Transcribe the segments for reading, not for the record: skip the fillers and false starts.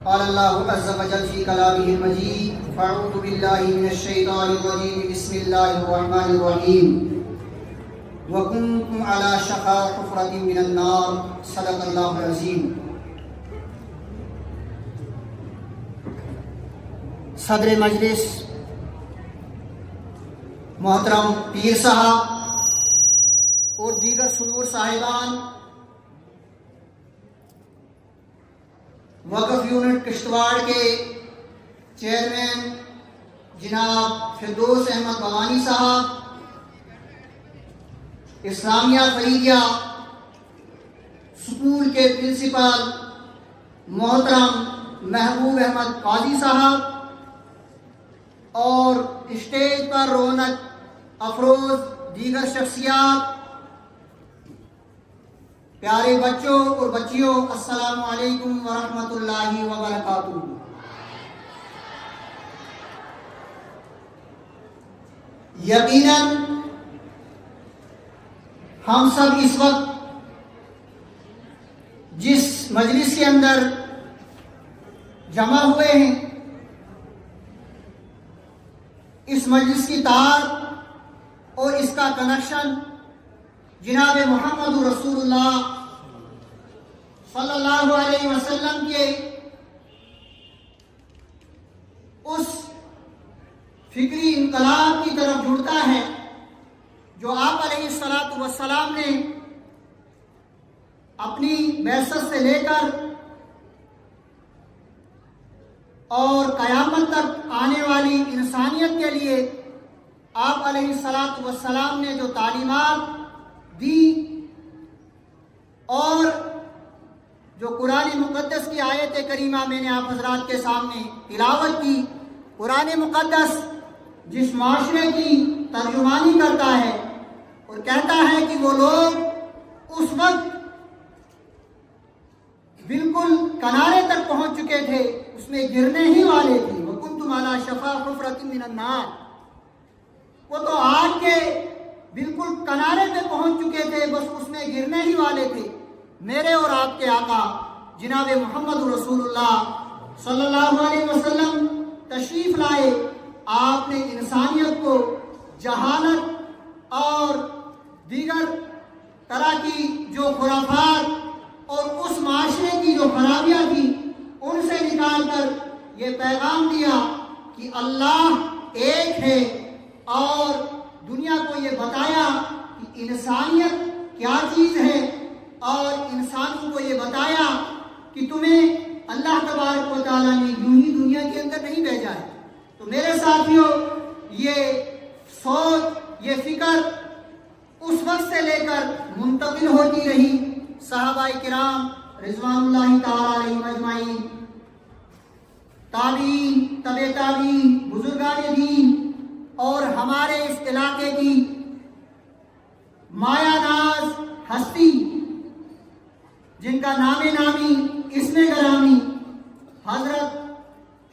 قال الله عز وجل في كلامه المجيد فأعوذ بالله من الشيطان الرجيم بسم الله الرحمن الرحيم وكنتم على شفا حفرة من النار صدق الله العظيم۔ صدر مجلس محترم پیر صاحب اور دیگر صدور صاحبان، وقف یونٹ کشتواڑ کے چیئرمین جناب فردوس احمد بھوانی صاحب، اسلامیہ فریدیہ سکول کے پرنسپل محترم محبوب احمد قاضی صاحب، اور اسٹیج پر رونق افروز دیگر شخصیات، پیارے بچوں اور بچیوں، السلام علیکم ورحمۃ اللہ وبرکاتہ۔ یقیناً ہم سب اس وقت جس مجلس کے اندر جمع ہوئے ہیں، اس مجلس کی تار اور اس کا کنیکشن جناب محمد رسول اللہ صلی اللہ علیہ وسلم کے اس فکری انقلاب کی طرف جڑتا ہے جو آپ علیہ السلام نے اپنی بعثت سے لے کر اور قیامت تک آنے والی انسانیت کے لیے آپ علیہ السلام نے جو تعلیمات دی اور جو قرآن مقدس کی آیت کریمہ میں نے آپ حضرات کے سامنے تلاوت کی۔ قرآن مقدس جس معاشرے کی ترجمانی کرتا ہے اور کہتا ہے کہ وہ لوگ اس وقت بالکل کنارے تک پہنچ چکے تھے، اس میں گرنے ہی والے تھے، وَكُنْتُمْ عَلَى شَفَا حُفْرَةٍ مِّنَ النَّارِ، وہ تو آگ کے بالکل کنارے پہ پہنچ چکے تھے، بس اس میں گرنے ہی والے تھے۔ میرے اور آپ کے آقا جناب محمد رسول اللہ صلی اللہ علیہ وسلم تشریف لائے، آپ نے انسانیت کو جہالت اور دیگر طرح کی جو خرافات اور اس معاشرے کی جو خرابیاں تھی ان سے نکال کر یہ پیغام دیا کہ اللہ ایک ہے، اور دنیا کو یہ بتایا کہ انسانیت کیا چیز ہے، اور انسانوں کو یہ بتایا کہ تمہیں اللہ تبارک و تعالیٰ نے یوں ہی دنیا کے اندر نہیں بھیجا ہے۔ تو میرے ساتھیوں، یہ سوچ، یہ فکر اس وقت سے لے کر منتقل ہوتی رہی، صحابہ کرام رضوان اللہ تعالیٰ علیہم اجمعین، تابعین، تبع تابعین، بزرگان دین، اور ہمارے اس علاقے کی مایہ ناز ہستی جن کا نام نامی اسم گرامی حضرت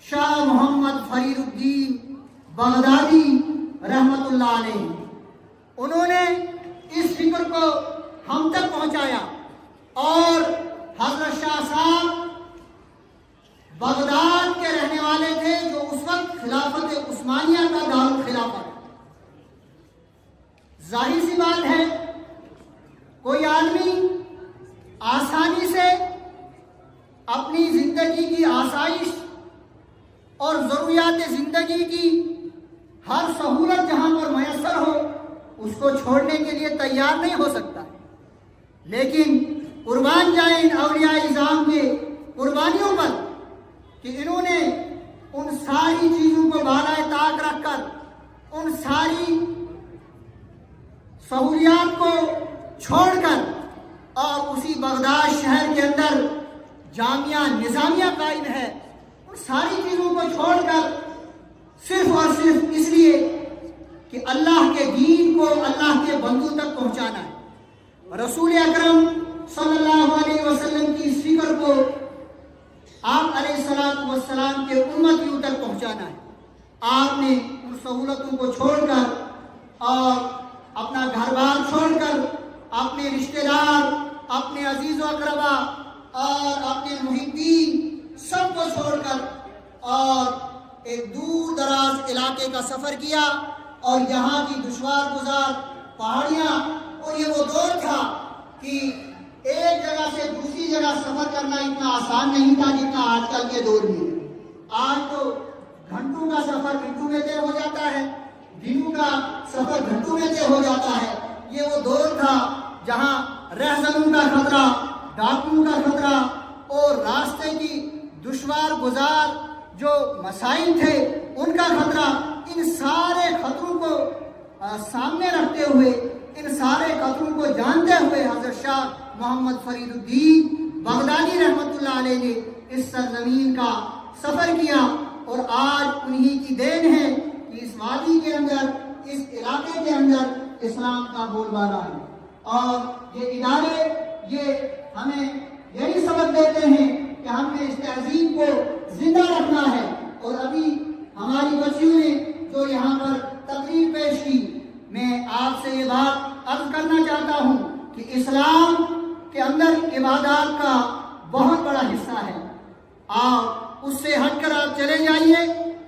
شاہ محمد فرید الدین بغدادی رحمت اللہ علیہ، انہوں نے اس فکر کو ہم تک پہنچایا، اور حضرت شاہ صاحب بغداد کے رہنے والے تھے جو اس وقت خلافت عثمانیہ کا دارالخلافہ۔ ظاہر سی بات ہے، کوئی آدمی آسانی سے اپنی زندگی کی آسائش اور ضروریات زندگی کی ہر سہولت جہاں پر میسر ہو اس کو چھوڑنے کے لیے تیار نہیں ہو سکتا، لیکن قربان جائیں اولیاء اعظام کے قربانیوں پر کہ انہوں نے ان ساری چیزوں کو بالائے طاق رکھ کر، ان ساری سہولیات کو چھوڑ کر، اور اسی بغداد شہر کے اندر جامعہ نظامیہ قائم ہے، ان ساری چیزوں کو چھوڑ کر صرف اور صرف اس لیے کہ اللہ کے دین کو اللہ کے بندوں تک پہنچانا ہے، رسول اکرم صلی اللہ علیہ وسلم کی اس فکر کو آپ علیہ السلام کے امتیوں تک پہنچانا ہے۔ آپ نے ان سہولتوں کو چھوڑ کر اور اپنا گھر بار چھوڑ کر اپنے رشتہ دار، اپنے عزیز و اقربا اور اپنے محبین سب کو چھوڑ کر اور ایک دور دراز علاقے کا سفر کیا، اور یہاں کی دشوار گزار پہاڑیاں، اور یہ وہ دور تھا کہ ایک جگہ سے دوسری جگہ سفر کرنا اتنا آسان نہیں تھا جتنا آج کل کے دور میں۔ آج تو گھنٹوں کا سفر گھنٹوں میں طے ہو جاتا ہے، دنوں کا سفر گھنٹوں میں طے ہو جاتا ہے۔ یہ وہ دور تھا جہاں رہزنوں کا خطرہ، ڈاکوؤں کا خطرہ اور راستے کی دشوار گزار جو مسائل تھے ان کا خطرہ، ان سارے خطروں کو سامنے رکھتے ہوئے، ان سارے خطروں کو جانتے ہوئے حضرت شاہ محمد فرید الدین بغدادی رحمۃ اللہ علیہ نے اس سرزمین کا سفر کیا، اور آج انہی کی دین ہے کہ اس وادی کے اندر، اس علاقے کے اندر اسلام کا بول بالا ہے۔ اور یہ ادارے یہ ہمیں یہی سبق دیتے ہیں کہ ہم نے اس تہذیب کو زندہ رکھنا ہے۔ اور ابھی ہماری بچیوں نے جو یہاں پر تقریر پیش کی، میں آپ سے یہ بات عرض کرنا چاہتا ہوں کہ اسلام کے اندر عبادات کا بہت بڑا حصہ ہے، اور اس سے ہٹ کر آپ چلے جائیے،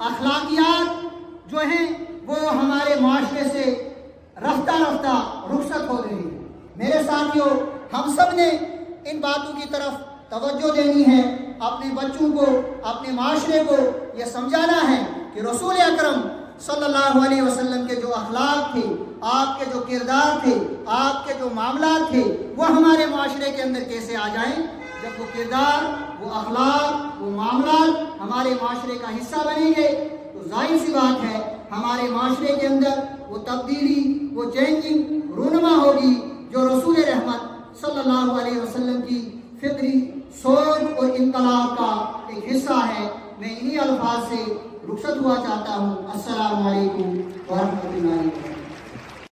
اخلاقیات جو ہیں وہ ہمارے معاشرے سے رفتہ رفتہ رخصت ہو رہی ہیں۔ میرے ساتھیوں، ہم سب نے ان باتوں کی طرف توجہ دینی ہے، اپنے بچوں کو، اپنے معاشرے کو یہ سمجھانا ہے کہ رسول اکرم صلی اللہ علیہ وسلم کے جو اخلاق تھے، آپ کے جو کردار تھے، آپ کے جو معاملات تھے، وہ ہمارے معاشرے کے اندر کیسے آ جائیں جب وہ کردار، وہ اخلاق، وہ معاملات ہمارے معاشرے کا حصہ بنیں گے تو ظاہر سی بات ہے ہمارے معاشرے کے اندر وہ تبدیلی، وہ چینجنگ رونما ہوگی جو رسول رحمت صلی اللہ علیہ وسلم کی فطری سوچ اور انقلاب کا ایک حصہ ہے۔ میں انہی الفاظ سے رخصت ہوا چاہتا ہوں۔ السلام علیکم ورحمۃ اللہ وبرکاتہ۔